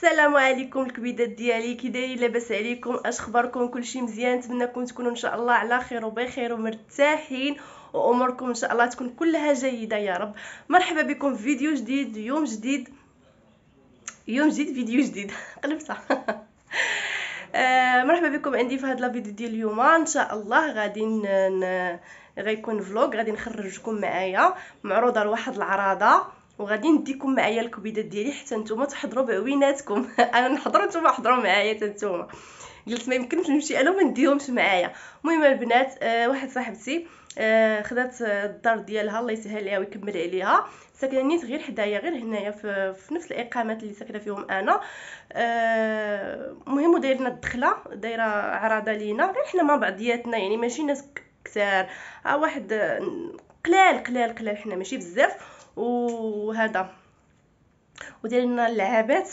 السلام عليكم الكبيدات ديالي، كي دايرين؟ لاباس عليكم؟ اش اخباركم؟ كلشي مزيان؟ نتمنىكم تكونوا ان شاء الله على خير وبخير ومرتاحين، واموركم ان شاء الله تكون كلها جيده يا رب. مرحبا بكم في فيديو جديد، يوم جديد فيديو جديد قلبتها. مرحبا بكم عندي في هذا الفيديو ديال اليوم. ان شاء الله غيكون فلوق، غادي نخرجكم معايا معروضه لواحد العراضه، وغادي نديكم معايا الكبيدات ديالي حتى نتوما تحضروا بعويناتكم. انا نحضر نتوما حضروا معايا حتى نتوما. قلت ما يمكنش نمشي انا وما نديهمش معايا. المهم البنات، واحد صاحبتي خدات الدار ديالها، الله يسهل عليها ويكمل عليها، ساكنه نيت غير حدايا، غير هنايا في نفس الاقامات اللي ساكنه فيهم انا. المهم دايرنا الدخله، دايره عراضه لينا غير حنا مع بعضياتنا، يعني ماشي ناس كثار، واحد قلال قلال قلال، حنا ماشي بزاف. وهذا ودايرنا اللعابات.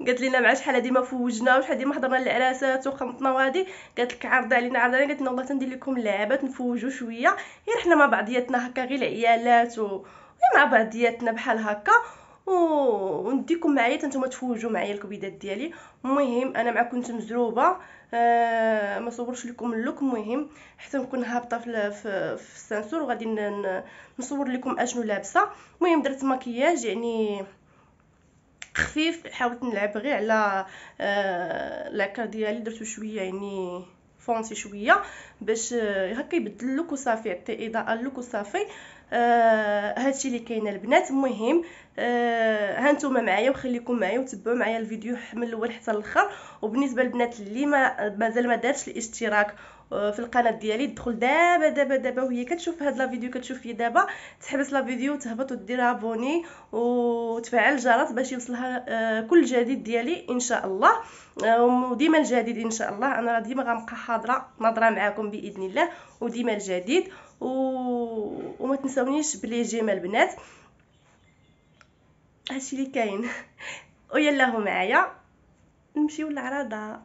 قالت لنا مع شحال هادي ما فوجنا، وشحال هادي ما حضرنا العراسات وخمطنا، وهادي قالت لك عرضه علينا قالت لنا والله تندير لكم اللعابات نفوجوا شويه، غير حنا مع بعضياتنا هكا، غير العيالات غير مع بعضياتنا بحال هكا، ونديكم معايا حتى نتوما تفوجوا معايا الكبيدات ديالي. المهم انا معكم كنت مزروبه، ما صورش لكم اللوك، المهم حتى نكون هابطه في السانسور، وغادي نصور لكم اشنو لابسه. المهم درت مكياج يعني خفيف، حاولت نلعب غير على لاكار ديالي، درتو شويه يعني فونسي شويه باش هكا يبدل اللوك وصافي، حتى اضاءه اللوك وصافي. هادشي اللي كاين البنات. المهم ها نتوما معايا، وخليكم معايا وتبعوا معايا الفيديو من الاول حتى الاخر. وبالنسبه للبنات اللي مازال ما دارتش الاشتراك في القناه ديالي، دخل دابا دابا دابا، وهي كتشوف هاد لا فيديو، كتشوف فيه دابا، تحبس لا فيديو وتهبط ودير ابوني وتفعل الجرس باش يوصلها كل جديد ديالي ان شاء الله. وديما الجديد ان شاء الله، انا راه ديما غنبقى حاضره ناظره معاكم باذن الله، وديما الجديد. وما تنساونيش بلي جيم البنات. هادشي اللي كاين. ويلا معايا نمشيو للعراضه.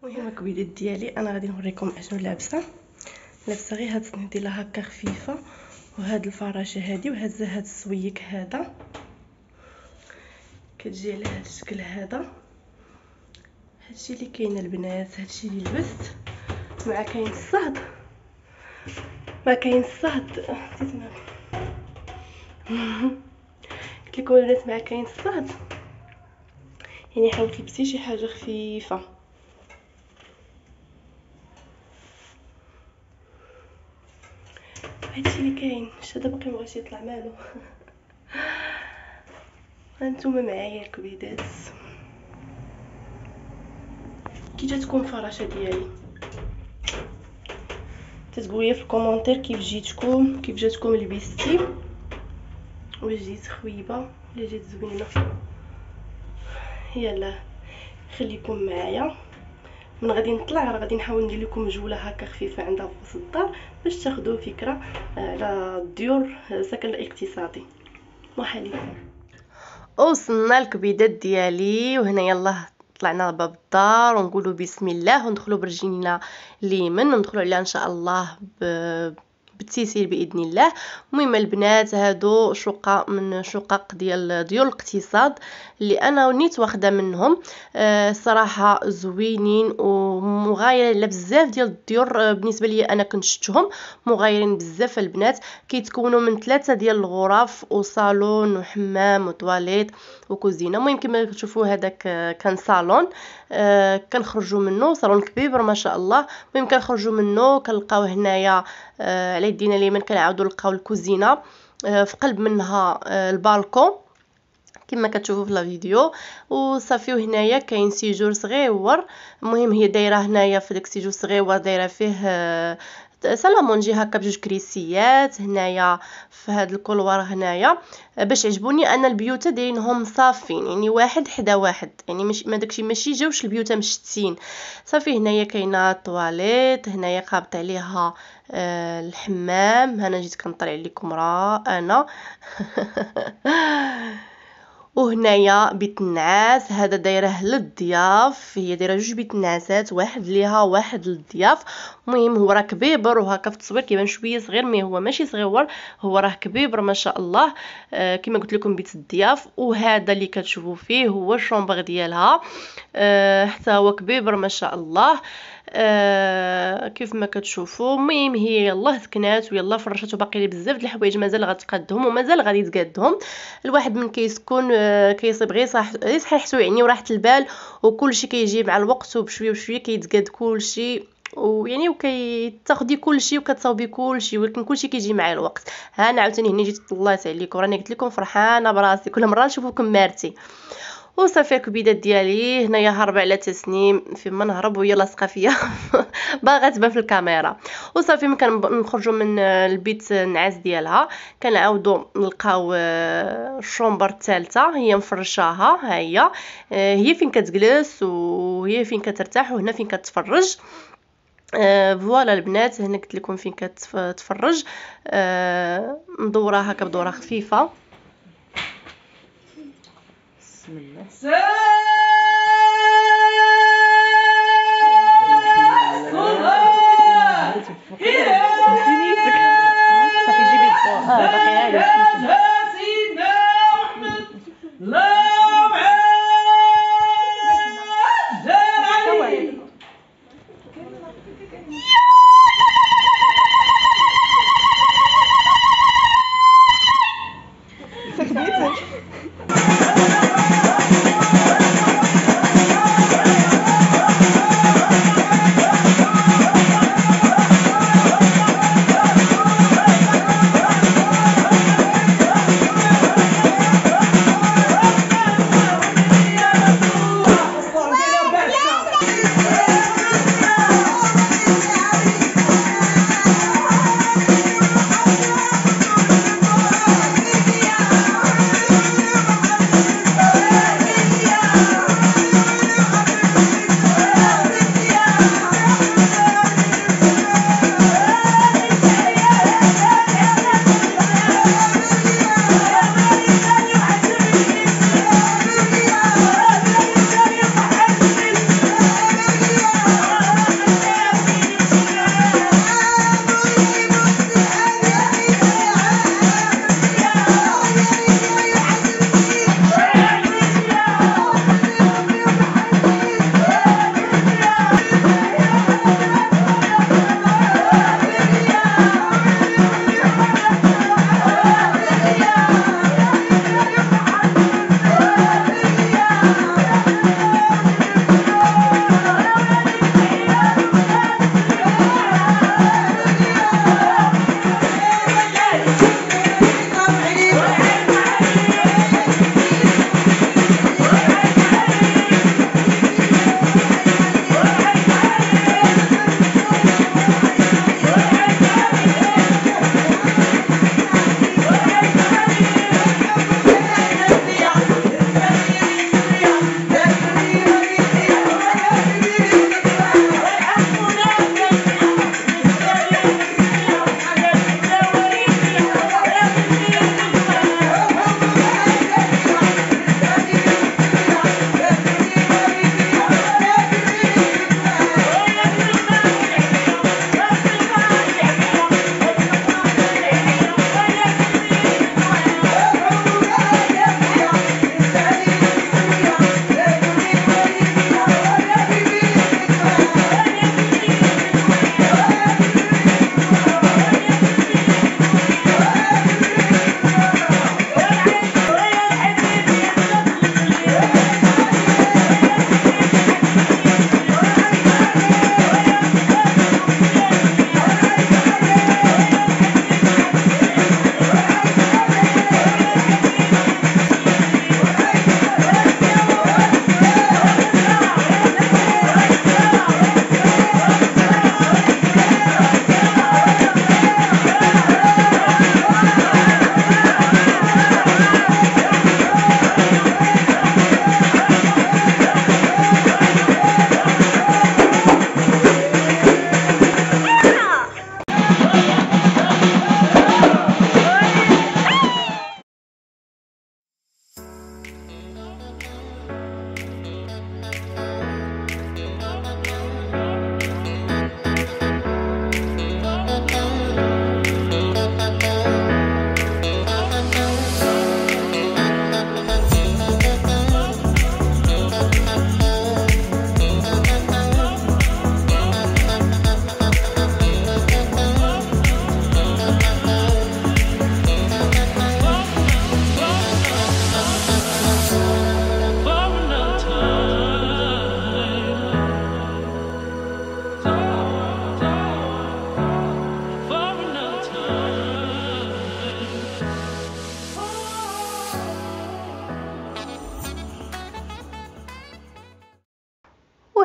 المهم الكبيدات ديالي انا غادي نوريكم اشنو لابسه غير هاد السنيديله هكا خفيفه، وهاد الفراشه هادي، هاد السويك هذا كتجي على هاد الشكل هذا. هادشي اللي كاين البنات، هادشي اللي لبست. مع كاين الصهد، ما كاين الصهد قلت لكم البنات مع كاين الصهد، يعني حاولت تلبسي شي حاجه خفيفه. هادشي اللي كاين. هذا باقي مبغاش يطلع مالو. هانتوما معايا الكبيدات. كي جاتكم الفراشه ديالي تتقولوا لي في الكومونتير كيف جاتكم لبستي، واش جيت خويبه ولا جات زوينه. يلا خليكم معايا، من غادي نطلع راه غادي نحاول ندير لكم جوله هكا خفيفه عندها في وسط الدار باش تاخذوا فكره على الديور سكن الاقتصادي. مرحبا. وصلنا الكبيدات ديالي، وهنا يلا طلعنا باب الدار ونقولوا بسم الله وندخلوا برجلينا اليمين وندخلوا عليها ان شاء الله بالتيسير باذن الله. المهم البنات هادو شقق من شقق ديال الاقتصاد اللي انا ونيت واخده منهم. صراحه زوينين ومغايرين بزاف ديال الديور. بالنسبه لي انا كنت شفتهم مغايرين بزاف البنات، كيتكونوا من 3 ديال الغرف وصالون وحمام وطواليت وكوزينه. المهم كما كتشوفوا هذاك كان صالون، كنخرجوا منه صالون كبير ما شاء الله. المهم كنخرجوا منه كنلقاو هنايا على يدينا اليمين كنعاودوا نلقاو الكوزينه، في قلب منها البالكون كما كتشوفوا في لا فيديو. وصافي وهنايا كاين سيجور صغيور. المهم هي دايره هنايا في داك السيجور صغيور دايره فيه سالامونجي هكا بجوج كريسيات هنايا في هذا الكولوار هنايا، باش عجبوني انا البيوت دايرينهم صافين، يعني واحد حدا واحد، يعني ماشي ما داكشي ماشي جوج البيوت مشتين. صافي هنايا كاينه الطواليت، هنايا قابط عليها الحمام. انا جيت كنطلع لكم راه انا. وهنايا بيت النعاس هذا دايره للضياف، هي دايره جوج بيت النعاسات، واحد ليها واحد للضياف. المهم هو راه كبيبر وهكا في التصوير كيبان شويه صغير، مي هو ماشي صغيور، هو راه كبيبر ما شاء الله. كما قلت لكم بيت الضياف. وهذا اللي كتشوفوا فيه هو الشومبر ديالها، حتى هو كبيبر ما شاء الله. كيف ما كتشوفوا. المهم هي يلاه سكنات ويلا فرشات، وباقي لي بزاف د الحوايج مازال غتقادهم ومازال غادي يتقادهم. الواحد من كيسكن كيصيب غير صحيحته يعني وراحه البال، وكلشي كيجي مع الوقت، وبشويه بشويه كيتقاد كلشي، ويعني وكتاخدي كلشي وكتصاوبي كلشي، ولكن كلشي كيجي مع الوقت. ها انا عاوتاني هنا جيت طلعت عليكم، راني قلت لكم فرحانه براسي كل مره نشوفكم مارتي. وصافي الكبيدات ديالي هنايا هرب على تسنيم فين ما نهرب وهي لاصقه فيا باغا تبان في الكاميرا. وصافي ملي كنخرجوا من البيت النعاس ديالها كنعاودوا نلقاو الشومبر الثالثه هي مفرشاها. ها هي هي فين كتجلس وهي فين كترتاح، وهنا فين كتفرج. فوالا البنات هنا قلت لكم فين كتفرج. مدوره هكا بدوره خفيفه. بسم الله. صافي جيبي باقي عارف سيدنا احمد لا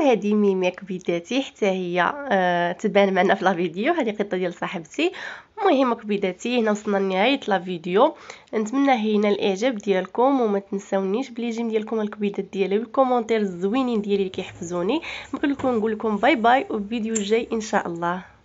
وهذه ميمي كبيداتي حتى هي تبان معنا في لا فيديو. هذه قطه ديال صاحبتي. المهم كبيداتي هنا وصلنا لنهايه لا فيديو. نتمنى هنا الاعجاب ديالكم وما تنساونيش بلي جيم ديالكم الكبيدات ديالي والكومونتير الزوينين ديالي اللي كيحفزوني. نقول لكم باي باي وفيديو جاي ان شاء الله.